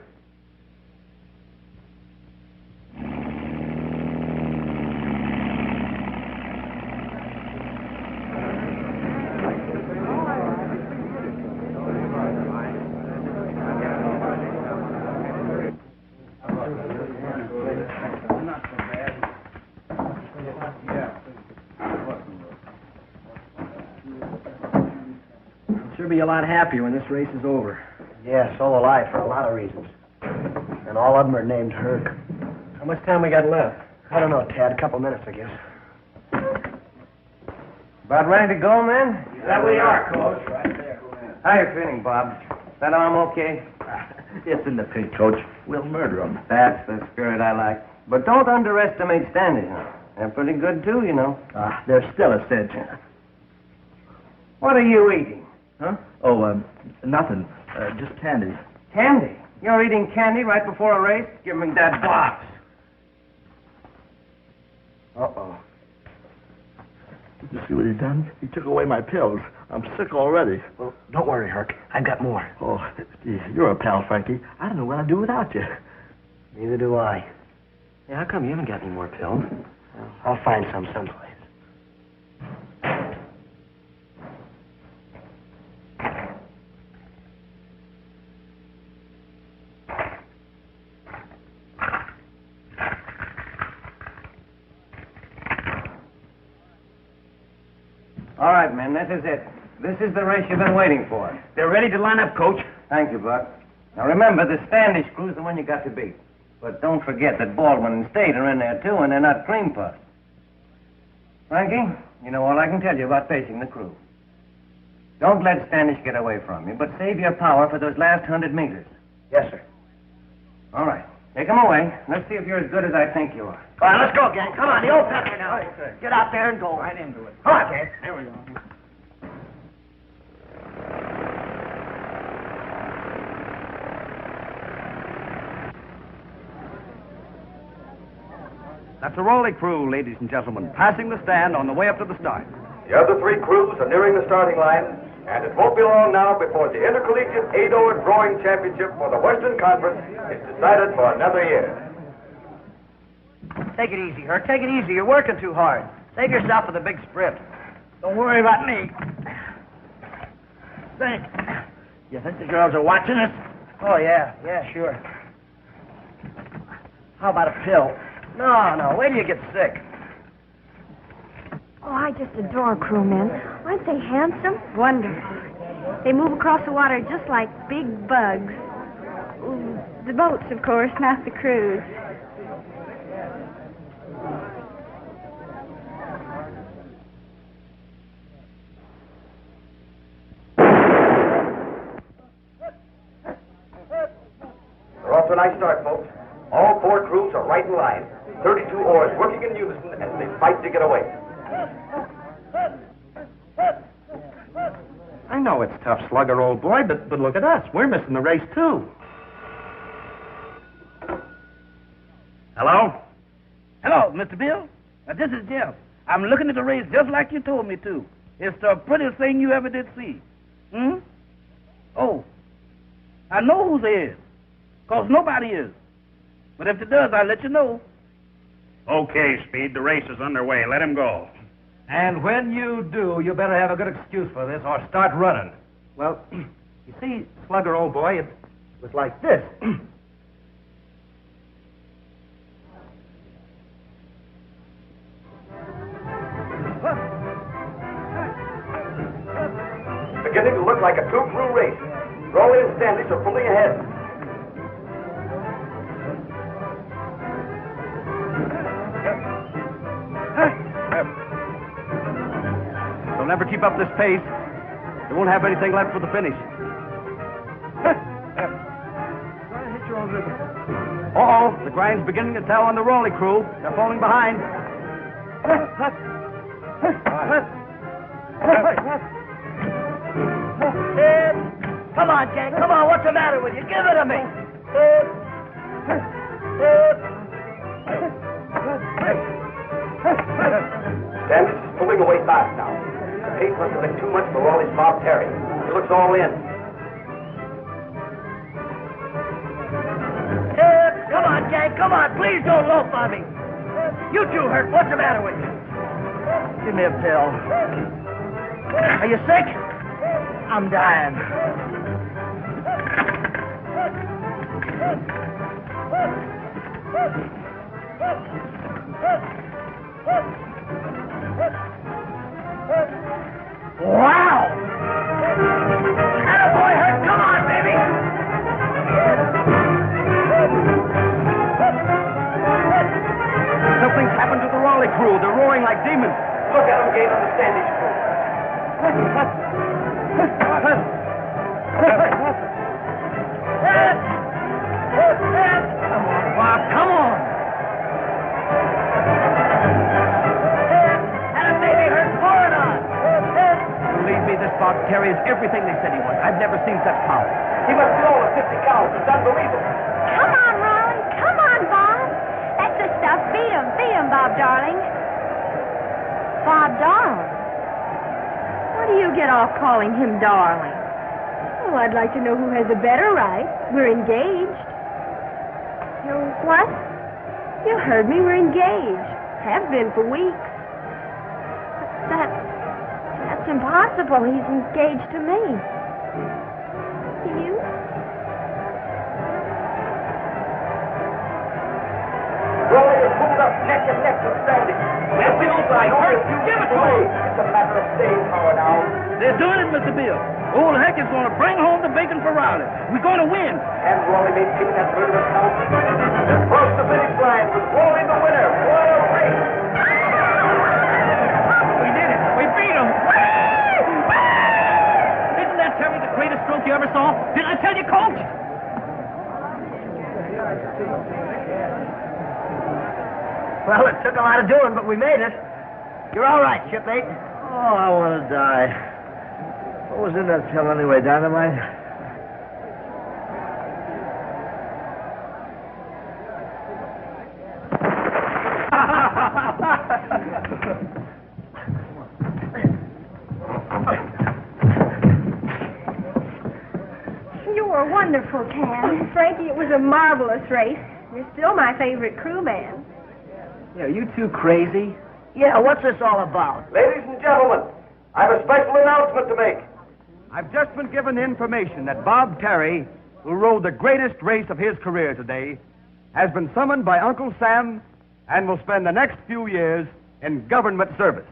Sure be a lot happier when this race is over. Yeah, so will I, for a lot of reasons. And all of them are named Herk. How much time we got left? I don't know, Tad. A couple minutes, I guess. About ready to go, man? That we are, Coach. Right there. How you feeling, Bob? That arm okay? It's in the pink, Coach. We'll murder him. That's the spirit I like. But don't underestimate Standish now. They're pretty good, too, you know. There's still a cinch. What are you eating? Huh? Oh, nothing. Just candy. Candy? You're eating candy right before a race? Give me that box. Uh-oh. Did you see what he done? He took away my pills. I'm sick already. Well, don't worry, Herk. I've got more. Oh, gee, you're a pal, Frankie. I don't know what I'd do without you. Neither do I. Yeah, how come you haven't got any more pills? Well, I'll find some someplace. All right, men, this is it. This is the race you've been waiting for. They're ready to line up, Coach. Thank you, Buck. Now, remember, the Standish crew's the one you got to beat. But don't forget that Baldwin and State are in there, too, and they're not cream puffs. Frankie, you know all I can tell you about facing the crew. Don't let Standish get away from you, but save your power for those last 100 meters. Yes, sir. All right. Take them away. Let's see if you're as good as I think you are. All right, let's go, gang. Come on, the old pepper now. Get out there and go. Right into it. Come on, gang. There we go. That's the Rawley crew, ladies and gentlemen, passing the stand on the way up to the start. The other three crews are nearing the starting line, and it won't be long now before the Intercollegiate 8-Oar Drawing Championship for the Western Conference is decided for another year. Take it easy, Herk. Take it easy. You're working too hard. Save yourself for the big sprint. Don't worry about me. Think. You think the girls are watching us? Oh, yeah. Yeah, sure. How about a pill? No. Wait till you get sick. Oh, I just adore crewmen. Aren't they handsome? Wonderful. They move across the water just like big bugs. Ooh, the boats, of course, not the crews. We're off to a nice start, folks. All four crews are right in line. 32 oars working in unison as they fight to get away. I know it's tough, Slugger, old boy, but look at us. We're missing the race, too. Hello? Hello, Mr. Bill. This is Jeff. I'm looking at the race just like you told me to. It's the prettiest thing you ever did see. Oh, I know who's there is, 'cause nobody is. But if it does, I'll let you know. Okay, Speed, the race is underway. Let him go. And when you do, you better have a good excuse for this or start running. Well, you see, Slugger, old boy, it was like this. beginning to look like a two-crew race. Rawley and Standish are pulling ahead. They'll never keep up this pace. They won't have anything left for the finish. Uh-oh, the grind's beginning to tell on the Rawley crew. They're falling behind. Come on, Jack. Come on. What's the matter with you? Give it to me. Standish is pulling away fast now. The pace must have been too much for Rawley's Bob Terry. He looks all in. Come on, Jack. Come on. Please don't loaf on me. You too, Herk. What's the matter with you? Give me a pill. Are you sick? I'm dying. Wow! Attaboy, Herk. Come on, baby. Something's happened to the Rawley crew. They're roaring like demons. Look at them gain on the Standish crew. Come on, Bob. Come on. And baby, Herk. Pour it on. Believe me, this Bob Terry is everything they said he was. I've never seen such power. He must be over 50 cows. It's unbelievable. Come on, Rawley. Come on, Bob. That's the stuff. Beat him. Beat him, Bob, darling. Bob, darling. What do you get off calling him darling? Oh, I'd like to know who has the better right. We're engaged. You what? You heard me. We're engaged. Have been for weeks. That's impossible. He's engaged to me. To you? Rawley is pulled up neck and neck with Standish. That's the old guy. Give it to me. It's a matter of staying power now. They're doing it, Mr. Bill. Old Herk is going to bring home the bacon for Rawley. We're going to win. And Rawley maintain that murderous count. They're across the finish line with Rawley the winner. What a race! We did it. We beat him. Isn't that Terry the greatest stroke you ever saw? Did I tell you, Coach? Well, it took a lot of doing, but we made it. You're all right, shipmate. Oh, I want to die. What was in that pill anyway, dynamite? You were wonderful, Tad. Frankie, it was a marvelous race. You're still my favorite crewman. Yeah, are you two crazy? Yeah, what's this all about? Ladies and gentlemen, I have a special announcement to make. I've just been given the information that Bob Terry, who rode the greatest race of his career today, has been summoned by Uncle Sam and will spend the next few years in government service.